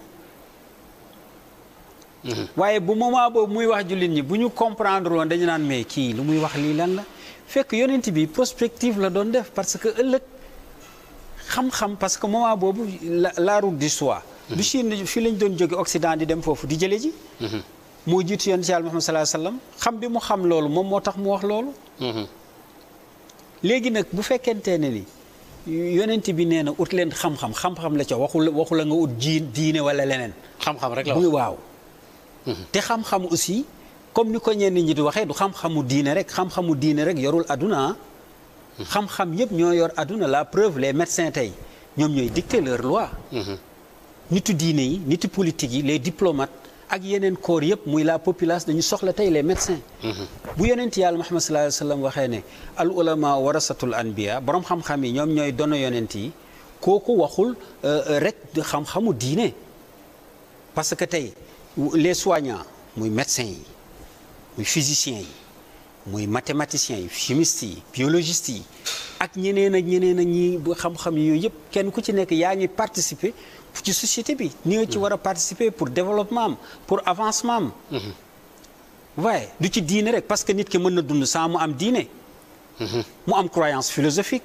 waaye bu moment boobu muy wax jullit ñi bu ñu comprendre woon dañu naan mais kii lu muy wax lii lan la fekk yonent bi prospective la doon def parce que ëllëg xam-xam parce que moment boobu la route du soi. du Chine fii lañ doon jóge Occident di dem foofu di jële ji. moo jiitu yonent Yàlla Muhammad sallallahu alayhi wasallam xam bi mu xam loolu moom moo tax mu wax loolu. léegi nag bu fekkente ne ni yonent bi nee na ut leen xam-xam la ca waxu la nga ut diine wala leneen. xam-xam rek la muy waaw. te xam-xam aussi comme ni ko ñenn ñi di waxee du xam-xamu diine rek yorul adduna. xam-xam yëpp ñoo yor adduna la preuve les médecins tey ñoom ñooy dicter leur loi. nitu diine yi nitu politique yi les diplomates. ak yeneen corps yëpp muy la populace dañu soxla tey les médecins. bu yonent yàlla Muhammad sallallahu alayhi wa sallam waxee ne al ulama warasatul anbiya borom xam-xam yi ñoom ñooy dono yonent yi kooku waxul rek xam-xamu diine. parce que tey les soignants muy médecins yi muy physiciens yi muy mathématiciens yi chimistes yi biologistes yi ak ñeneen ak ñi bu xam-xam yooyu yëpp kenn ku ci nekk yaa ngi participer. ci société bi ni nga ci war a participer pour développement am pour avancement am. waaye du ci diine rek parce que nit ki mën na dund sans mu am diine. mu am croyance philosophique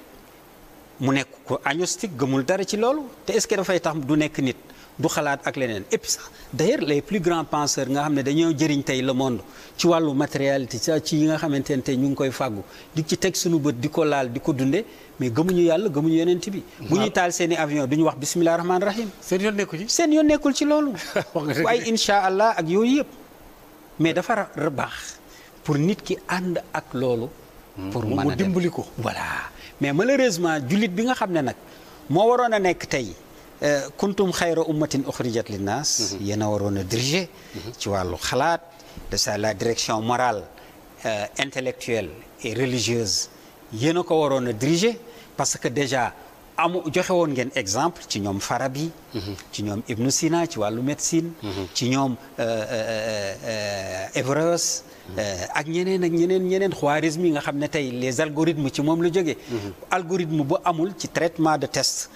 mu nekk ko agnostique gëmul dara ci loolu te est-ce que dafay tax du nekk nit du xalaat ak leneen et puis sax d'ailleurs les plus grands penseurs nga xam ne dañoo jëriñ tey le monde ci wàllu matérialité ci yi nga xamante ne tey ñu ngi koy fàggu di ci teg suñu bët di ko laal di ko dunde mais gëmuñu yàlla gëmuñu yonent bi. bu ñuy taal seeni avion duñu wax bismillah rahmaani rahim. seen yoon nekkul ci. seen yoon nekkul ci loolu. waaye incha allah ak yooyu yëpp. mais dafa baax pour nit ki ànd ak loolu. pour mën a mu dimbali ko. voilà mais malheureusement jullit bi nga xam ne nag moo waroon a nekk tey kuntum xayra ummatin uxrijat linnaas. yéen a waroon a diriger. ci wàllu xalaat de ça la direction morale intellectuelle et religieuse yéen a ko waroon a diriger parce que déjà joxe woon ngeen exemple ci ñoom Farabi. ci ñoom Ibn Sina ci wàllu médecine. ci ñoom Averroès. ak ñeneen Khwarizmi nga xam ne tey les algorithmes ci moom la jógee. algorithme bu amul ci traitement de test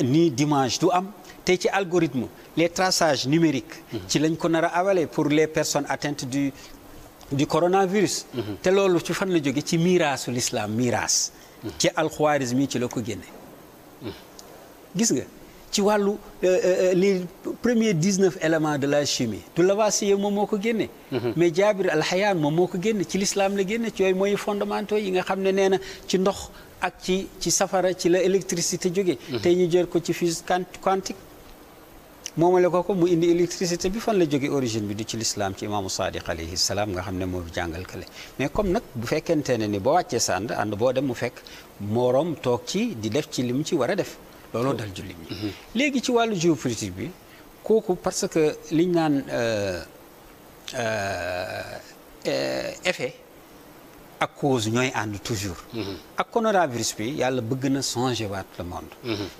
ni d'image du am tey ci algorithme les traçages numériques. ci lañ ko nar a awale pour les personnes atteintes du coronavirus. te loolu ci fan la jóge ci miraasu l'islam miraas. ci al-Khwarizmi ci la ko génne. gis nga ci wàllu les premiers 19 éléments de la chimie du Lavoisier moom moo ko génne. mais Jaabir al-Hayyan moom moo ko génne ci l'islam la génne ci yooyu mooy fondamentaux yi nga xam ne nee na ci ndox ak ci safara ci la électricité jóge tey ñu jël ko ci physique quantique moomale ko mu indi électricité bi fan la jóge origine bi du ci l'islam ci imaamu Sadiq alayhi salaam nga xam ne moo fi jàngal kale mais comme nag bu fekkente ne ni boo wàccee sa ànd boo dem mu fekk mooroom toog ci di def ci li mu ci war a def looloo dal jullit ñi léegi ci wàllu géopolitique bi kooku parce que liñ naan effet ak cause ñooy ànd toujours ak coronavirus bi yàlla bëgg na changer waat le monde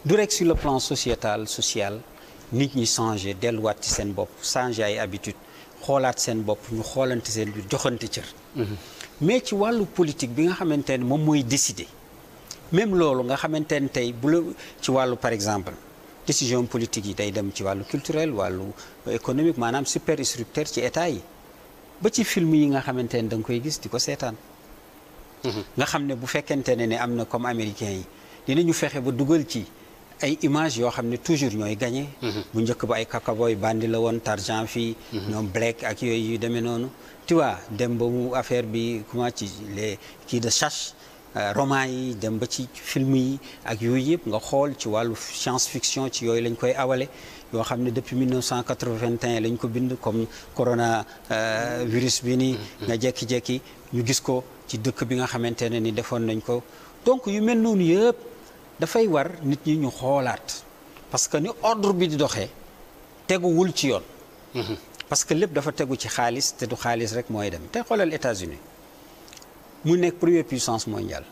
du rek sur le plan sociétal social nit ñi changer delluwaat ci seen bopp changer ay habitude xoolaat seen bopp ñu xoolante seen biir joxante cër mais ci wàllu politique bi nga xamante ne moom mooy décider même loolu nga xamante ne tey bu la ci wàllu par exemple décision politique yi day dem ci wàllu culturel wàllu économique maanaam superstructure ci état yi ba ci film yi nga xamante ne da nga koy gis di ko seetaan nga xam ne bu fekkente ne am na comme américains yi dinañu fexe ba dugal ci ay images yoo xam ne toujours ñooy gagné. bu njëkk ba ay kakaboy bandi la woon Tarzan fii ñoom Black ak yooyu yu demee noonu tu vois dem ba mu affaire bi comment ci les kii de chasse roman yi dem ba ci film yi ak yooyu yëpp nga xool ci wàllu science fiction ci yooyu lañ koy awale yoo xam ne depuis 1981 lañ ko bind comme corona virus bi nii nga jekki-jekki ñu gis ko ci dëkk bi nga xamante ne ni defoon nañ ko donc yu mel noonu yëpp dafay war nit ñi ñu xoolaat parce que ni ordre bi di doxee teguwul ci yoon parce que lépp dafa tegu ci xaalis te du xaalis rek mooy dem te xoolal États-Unis mu nekk première puissance mondiale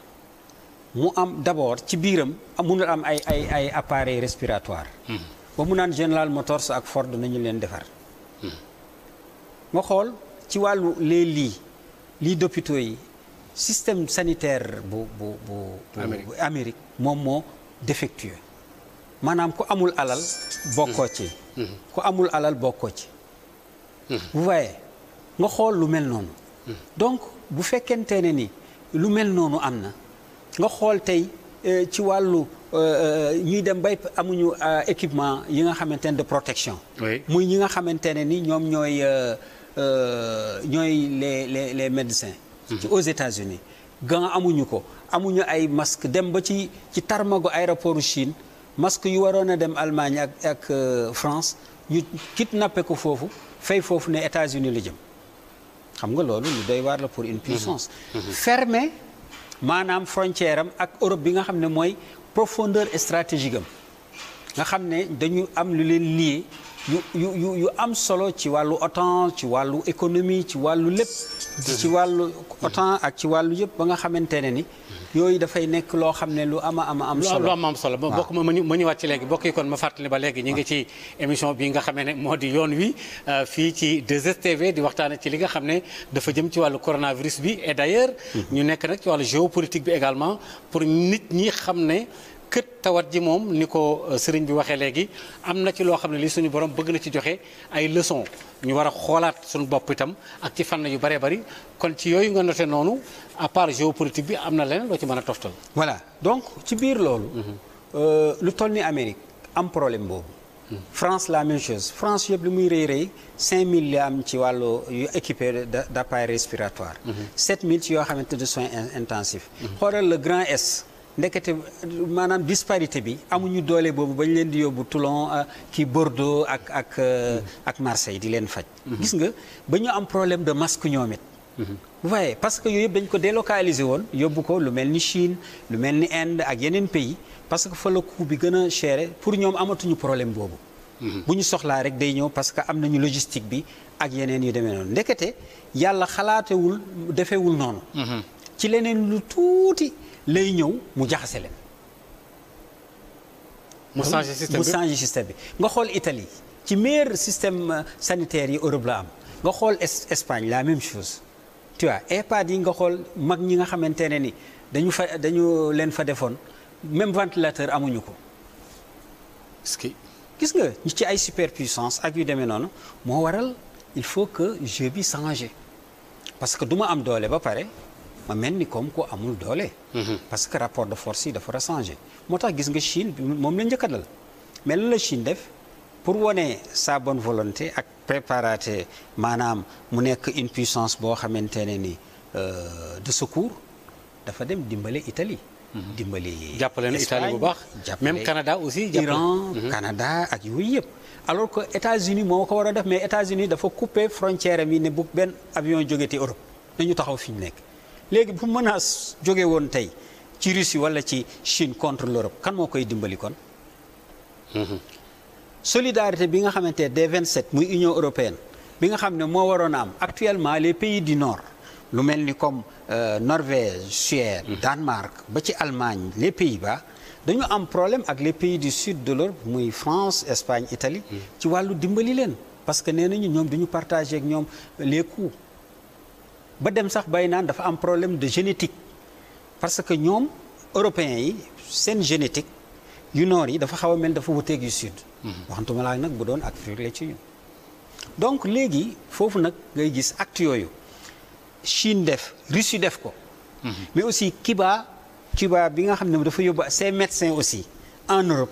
mu am d'abord ci biiram mënul am ay appareils respiratoires ba mu naan General Motors ak Ford nañu leen defar nga xool ci wàllu les lits d'hôpitaux yi système sanitaire bu Amérique moom moo défectueux maanaam ku amul alal bokkoo ci ku amul alal bokkoo ci vous voyez nga xool lu mel noonu donc bu fekkente ne ni lu mel noonu am na nga xool tey ci wàllu ñuy dem bay amuñu équipement yi nga xamante ne de protection muy ñi nga xamante ne ni ñoom ñooy les médecins aux États-Unis gants amuñu ko amuñu ay masque dem ba ci tarmago aéroport Chine masque yu waroon a dem Allemagne ak France ñu kidnappé ko foofu fay foofu ne États-Unis la jëm xam nga loolu lu doy waar la pour une puissance fermé maanaam frontière am ak Europe bi nga xam ne mooy profondeur stratégique am nga xam ne dañu am lu leen lié yu am solo ci wàllu OTAN ci wàllu économie ci wàllu lépp ci wàllu OTAN ak ci wàllu yëpp ba nga xamante ne ni yooyu dafay nekk loo xam ne lu am solo lu am solo bokk ma ñëwaat ci léegi bokk yi kon ma fàttali ba léegi ñu ngi ci émission bi nga xamee ne moo di yoon wi fii ci 2STV di waxtaane ci li nga xam ne dafa jëm ci wàllu coronavirus bi et d'ailleurs ñu nekk nag ci wàllu géopolitique bi également pour nit ñi xam ne kët tawat ji moom ni ko sëriñ bi waxee léegi am na ci loo xam ne li suñu borom bëgg na ci joxe ay leçons ñu war a xoolaat suñu bopp itam ak ci fànn yu bëree bëri kon ci yooyu nga noté noonu à part géopolitique bi am na leneen loo ci mën a toftal. voilà donc ci biir loolu. lu toll ni Amérique am problème boobu. France la même chose France yëpp li muy rëy 5000 la am ci wàllu yu équipé d'appareils respiratoires. 7000 ci yoo xamante de soins intensifs. xoolal le Grand Est. ndekete maanaam disparité bi amuñu doole boobu bañ leen di yóbbu Toulon kii Bordeaux ak Marseille di leen faj. gis nga ba ñu am problème de masque ñoom it. vous voyez parce que yooyu yëpp dañ ko délocaliser woon yóbbu ko lu mel ni Chine lu mel ni Inde ak yeneen pays parce que fa la coût bi gën a cher pour ñoom amatuñu problème boobu. bu ñu soxlaa rek day ñëw parce que am nañu logistique bi ak yeneen yu demee noonu ndekete yàlla xalaatewul defewul noonu. ci leneen lu tuuti. lay ñëw mu jaxase leen mu changé système bi nga xool Italie ci meilleur système sanitaire yi Europe la am nga xool Espagne la même chose tu vois EHPAD yi nga xool mag ñi nga xamante ne ni dañu leen fa defoon même ventilateur amuñu ko. gis nga ci ay superpuissance ak yu demee noonu moo waral il faut que jeu bi changé parce que du ma am doole ba pare ma mel ni comme ko amul doole. parce que rapport de force yi dafa war a changé moo tax gis nga Chine moom la njëkk a dal mais lan la Chine def pour wane sa bonne volonté ak préparate maanaam mu nekk une puissance boo xamante ne ni de secours dafa dem dimbale Italie. dimbali jàppale na Italie bu baax même Canada aussi Iran Canada ak yooyu yëpp alors que États-Unis moo ko war a def mais États-Unis dafa couper frontière am yi ne bu benn avion jógeti Europe dañu taxaw fi ñu nekk léegi bu menace jóge woon tey ci Russie wala ci Chine contre l'Europe kan moo koy dimbali kon solidarité bi nga xamante des 27 muy Union européenne bi nga xam ne moo waroon a am actuellement les pays du Nord lu mel ni comme Norvège Suède Danemark ba ci Allemagne les Pays-Bas dañu am problème ak les pays du sud de l'Europe muy France Espagne Italie ci wàllu dimbali leen parce que nee nañu ñoom duñu partager ak ñoom les coûts ba dem sax bay naan dafa am problème de génétique parce que ñoom européens yi seen génétique yu nord yi dafa xaw a mel dafa wuteeg yu sud waxantuma laa nag bu doon ak la ci ñun donc léegi foofu nag ngay gis acte yooyu Chine def Russie def ko mais aussi Cuba bi nga xam ne dafa yóbbu ses médecins aussi en Europe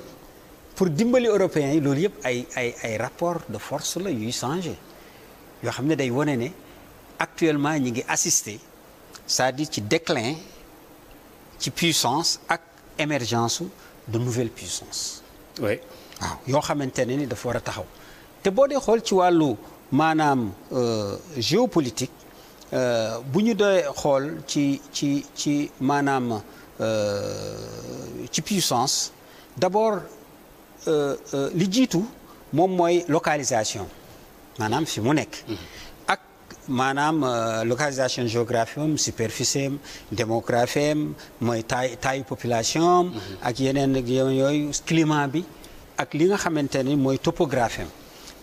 pour dimbali européens yi loolu yëpp ay rapport de force la yuy changé yoo xam ne day wane ne actuellement ñi ngi assister c'est-à-dire ci déclin ci puissance ak émergence de nouvelles puissances oui waaw yoo xamante ne ni dafa war a taxaw te boo dee xool ci wàllu maanaam géopolitique bu ñu doy xool ci maanaam ci puissance d'abord li jiitu moom mooy localisation maanaam fi mu nekk ak maanaam localisation géographique am superficie am démographie am mooy taille population ak yeneen yooyu climat bi ak li nga xamante ni mooy topographie am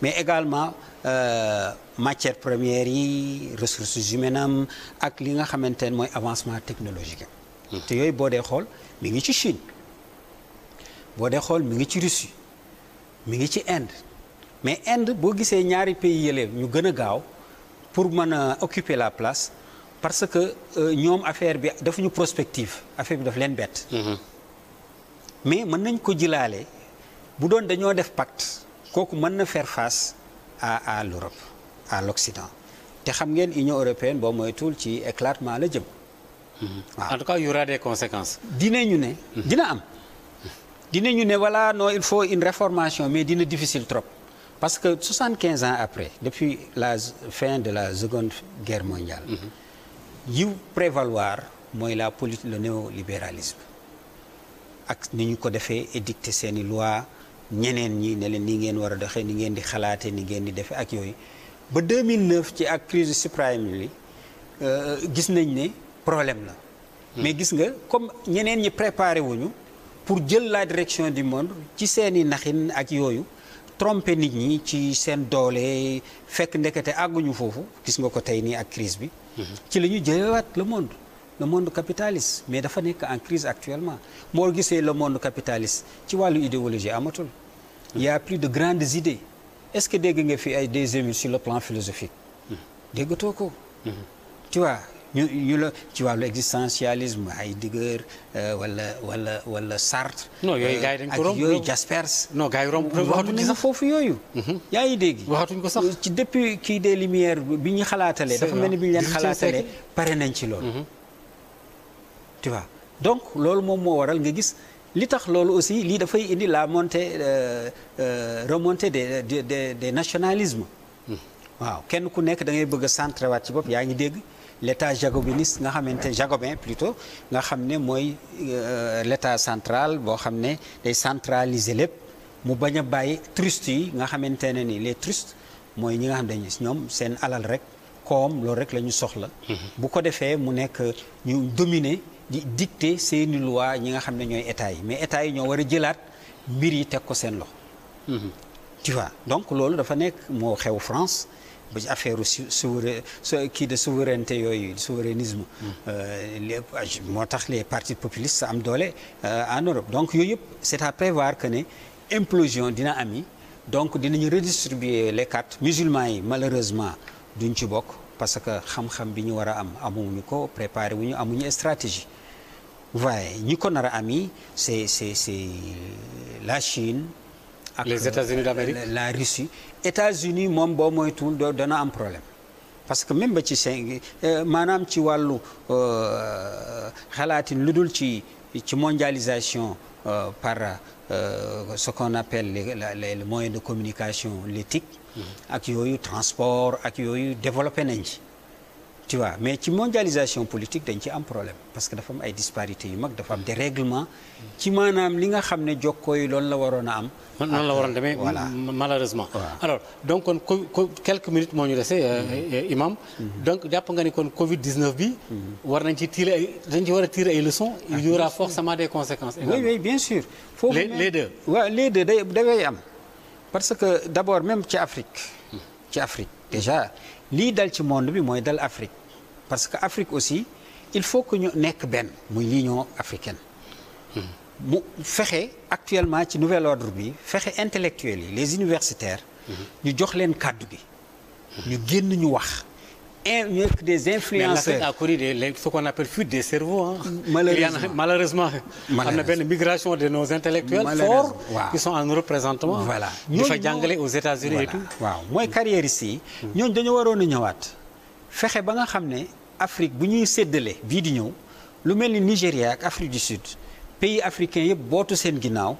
mais également matières premières yi ressources humaines am ak li nga xamante ne mooy avancement technologique am te yooyu boo dee xool mi ngi ci Chine boo dee xool mi ngi ci Russie mi ngi ci Inde mais Inde boo gisee ñaari pays yële ñu gën a gaaw pour mën a occuper la place parce que ñoom affaire bi dafuñu prospective affaire bi daf leen bett mais mën nañ ko jëlaale bu doon dañoo def pacte kooku mën na faire face à l'Europe à l'Occident te xam ngeen Union européenne boo moytuwul ci éclatement la jëm waaw en tout cas il y aura des conséquences dinañu ne dina am dinañu ne voilà non il faut une réformation mais dina difficile trop parce que 75 ans après depuis la fin de la Seconde Guerre mondiale yi prévaloir mooy la politique le néolibéralisme ak ni ñu ko defee édicter seeni loi ñeneen ñi ne leen ni ngeen war a doxee ni ngeen di xalaate ni ngeen di defee ak yooyu ba 2009 ci ak crise subprime li gis nañ ne problème la mais gis nga comme ñeneen ñi préparé wuñu pour jël la direction du monde ci seeni naxin ak yooyu tromper nit ñi ci seen doole fekk ndekete àgguñu foofu gis nga ko tey nii ak crise bi ci la ñu jëlewaat le monde capitaliste mais dafa nekk en crise actuellement moo gisee le monde capitaliste ci wàllu idéologie amatul il y a plus de grandes idées est-ce que dégg nga fi ay des émules sur le plan philosophique déggatoo ko tu vois ñu la ci wàllu existentialisme ay Heidegger wala Sartre non yooyu gars yi dañ ko romb ak yooyu Jaspers non gars yi romb waxatuñ nañu sax foofu yooyu yaa ngi dégg waxatuñ ko sax ci depuis kii des Lumières bi ñu xalaatalee dafa mel ni bi ñu leen xalaatalee pare nañ ci loolu tu vois donc loolu moom moo waral nga gis li tax loolu aussi lii dafay indi la remontée des nationalismes waaw kenn ku nekk da ngay bëgg a centré waat ci bopp yaa ngi dégg l'état jacobiniste nga xamante jacobin plutôt nga xam ne mooy l'état central boo xam ne day centraliser lépp mu bañ a bàyyi trustes yi nga xamante ne ni les trustes mooy ñi nga xam ne ñoom seen alal rek koom loolu rek la ñu soxla bu ko defee mu nekk ñu dominer di dicter seeni loi ñi nga xam ne ñooy état yi mais état yi ñoo war a jëlaat mbir yi teg ko seen loxo. tu vois donc loolu dafa nekk moo xew France ba ci affaire kii de souveraineté yooyu souverainisme. moo tax les partis populistes am doole en Europe donc yooyu yëpp c'est à prévoir que ne implosion dina am yi donc dinañu redistribuer les cartes musulmans yi malheureusement duñ ci bokk parce que xam-xam bi ñu war a am amuñu ko préparé wuñu amuñu stratégie. waaye ñi ko nar a am yi c'est la Chine. ak les États-Unis d'Amérique la Russie. États-Unis moom boo moytuwul dana am problème parce que même ba ci maanaam ci wàllu xalaatin lu dul ci mondialisation par ce qu'on appelle les moyens de communication l'éthique ak yooyu transport ak yooyu développé nañ ci. tu vois mais ci mondialisation politique dañ ci am problème parce que dafa am ay disparités yu mag dafa am des règlements ci maanaam li nga xam ne jokkoo yi loolu la waroon a am. noonu la waroon demee malheureusement. alors donc kon quelques minutes moo ñu dese imam donc jàpp nga ni kon Covid 19 bi. war nañ ci war a tirer ay leçons. il y aura forcément des conséquences. oui bien sûr. foofu les deux. waaw les deux dafay am parce que d'abord même ci Afrique. déjà. lii dal ci monde bi mooy dal Afrique parce que Afrique aussi il faut que ñu nekk benn muy l'Union africaine mu fexe actuellement ci nouvel ordre bi fexe intellectuels yi les universitaires ñu jox leen kàddu gi ñu génn ñu wax ñu nekk des influenceurs. mais l'Afrique a connu ce qu'on appelle fuite des cerveaux malheureusement am na benn migration de nos intellectuels forts qui sont en Europe présentement. voilà ñu fa jàngale aux États-Unis et tout. waaw mooy carriéristes yi. ñooñu dañoo waroon a ñëwaat fexe ba nga xam ne Afrique bu ñuy séddale bii di ñëw lu mel ni Nigéria ak Afrique du Sud pays africains yëpp bootu seen ginnaaw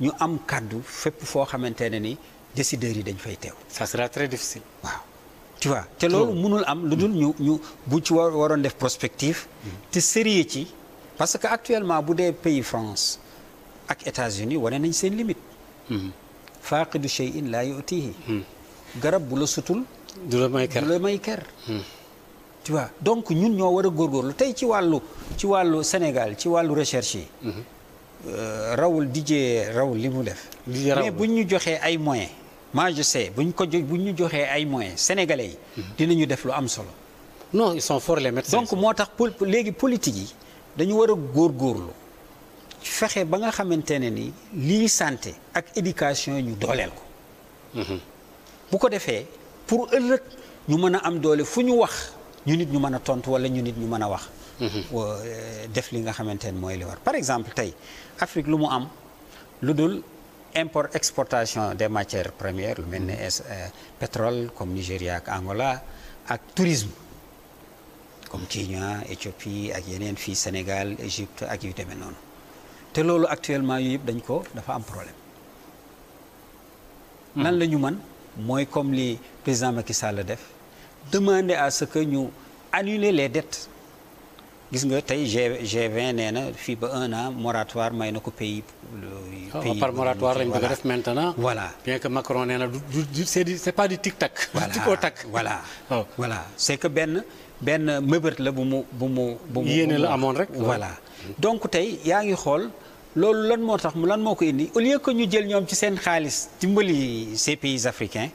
ñu am kàddu fépp foo xamante ne ni décideurs yi dañ fay teew. ça sera très difficile. waaw. tu vois te loolu mënul am lu dul ñu bu ci waroon def prospective te sérieux ci parce que actuellement bu dee pays France ak États-Unis wane nañ seen limite faaqidu shay'in laa yu'tihi garab bu la sutul du la may ker tu vois donc ñun ñoo war a góorgóorlu tey ci wàllu Sénégal ci wàllu recherche yi rawul li mu def mais buñ ñu joxee ay moyens moi je sais bu ñu joxee ay moyens sénégalais yi dinañu def lu am solo. non ils sont forts les médecins. donc moo tax léegi politique yi dañu war a góorgóorlu fexe ba nga xamante ne ni lii santé ak éducation ñu dooleel ko. bu ko defee pour ëllëg ñu mën a am doole fu ñu wax ñu nit ñu mën a tontu wala ñu nit ñu mën a wax. def li nga xamante ne mooy li war par exemple tey Afrique lu mu am lu dul. import exportation des matières premières lu mel ne pétrole comme Nigéria ak Angola ak tourisme comme Kenya Éthiopie ak yeneen fii Sénégal Égypte ak yu demee noonu te loolu actuellement yu yëpp dafa am problème. nan la ñu mën mooy comme li président Macky Sall def demander à ce que ñu annuler les dettes. gis nga tey G20 nee na fii ba 1 an moratoire may na ko pays. par moratoire lañ bëgg a def maintenant. voilà bien que Macron nee na c'est pas du tic-tac. voilà du tic-tac. voilà c'est que benn mëbët la bu mu. yéene la amoon rek. voilà donc tey yaa ngi xool loolu lan moo ko indi au lieu que ñu jël ñoom ci seen xaalis dimbali ces pays africains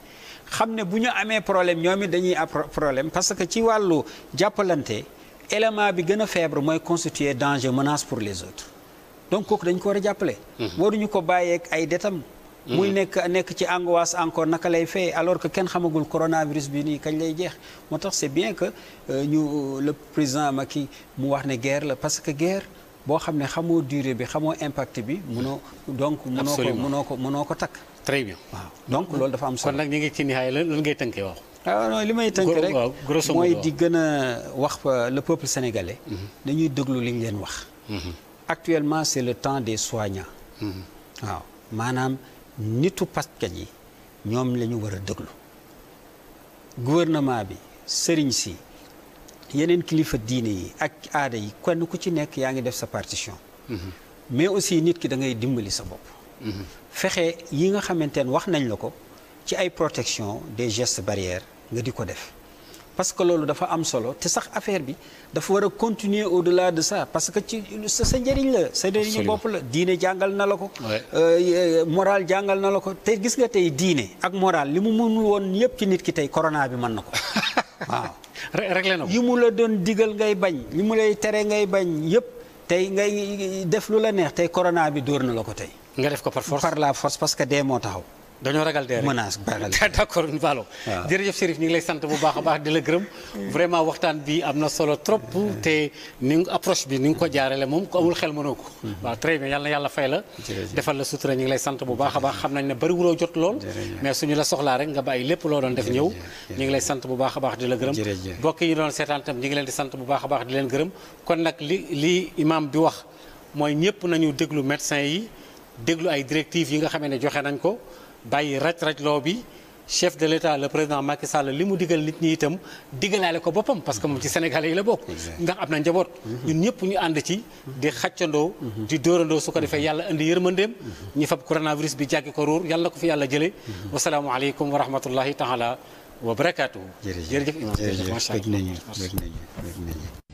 xam ne bu ñu amee problème ñoom it dañuy am problème parce que ci wàllu jàppalante. élément bi gën a faible mooy constituer danger menace pour les autres donc kooku dañ ko war a jàppale. waruñu ko bàyyeeg ay detam. muy nekk ci angoisse encore naka lay fay alors que kenn xamagul coronavirus bi nii kañ lay jeex moo tax c'est bien que le président Macky mu wax ne guerre la parce que guerre boo xam ne xamoo durée bi xamoo impact bi mënoo ko takk. très bien waaw donc loolu dafa am solo. kon nag ñu ngi ci nihaay lan ngay tënkee wax. non li may tënk rek mooy di gën a wax le peuple sénégalais dañuy déglu li ñu leen wax actuellement c'est le temps des soignants waaw maanaam nitu pajkat yi ñoom la ñu war a déglu gouvernement bi sëriñ si yeneen kilifa diine yi ak aada yi kenn ku ci nekk yaa ngi def sa partition mais aussi nit ki da ngay dimbali sa bopp fexe yi nga xamante ne wax nañ la ko ci ay protection des gestes barrières nga di ko def parce que loolu dafa am solo te sax affaire bi dafa war a continuer au-delà de ça parce que ci sa njëriñ la sa njëriñu bopp la diine jàngal na la ko moral jàngal na la ko te gis nga tey diine ak moral li mu mënul woon yëpp ci nit ki tey corona bi mën na ko waaw réglé na ko yi mu la doon digal ngay bañ yi mu lay tere ngay bañ yëpp tey ngay def lu la neex tey corona bi dóor na la ko tey nga def ko par force par la force parce que dee moo taxaw dañoo ragal dee rek menace baral d'accord Mballo jërëjëf Chérif ñu ngi lay sant bu baax a baax di la gërëm vraiment waxtaan bi am na solo trop te ni approche bi ni nga ko jaarale moom ko amul xel mënoo ko waaw très bien yàlla fay la defal la sutura ñu ngi lay sant bu baax a baax xam nañ ne bari wuloo jot lool mais suñu la soxlaa rek nga bàyyi lépp loo doon def ñëw ñu ngi lay sant bu baax a baax di la gërëm mbokk yi ñu doon seetaan tam ñu ngi leen di sant bu baax a baax di leen gërëm kon nag li imam bi wax mooy ñëpp nañu déglu médecin yi déglu ay directives yi nga xamee ne joxe nañ ko bàyyi raj-rajloo bi chef de l'État le président Macky Sall li mu digal nit ñi itam digalaale ko boppam parce que moom ci Sénégalais yi la bokk ndax am na njaboot ñun ñëpp ñu ànd ci di xaccandoo di dóorandoo su ko defee yàlla indi yërmandeem ñi fab coronavirus bi jàggi ko ruur yàlla na ko fi yàlla jëlee wasalaamu aleykum wa rahmatullahi taala wa barakaatuhu jërëjëf imam macha allah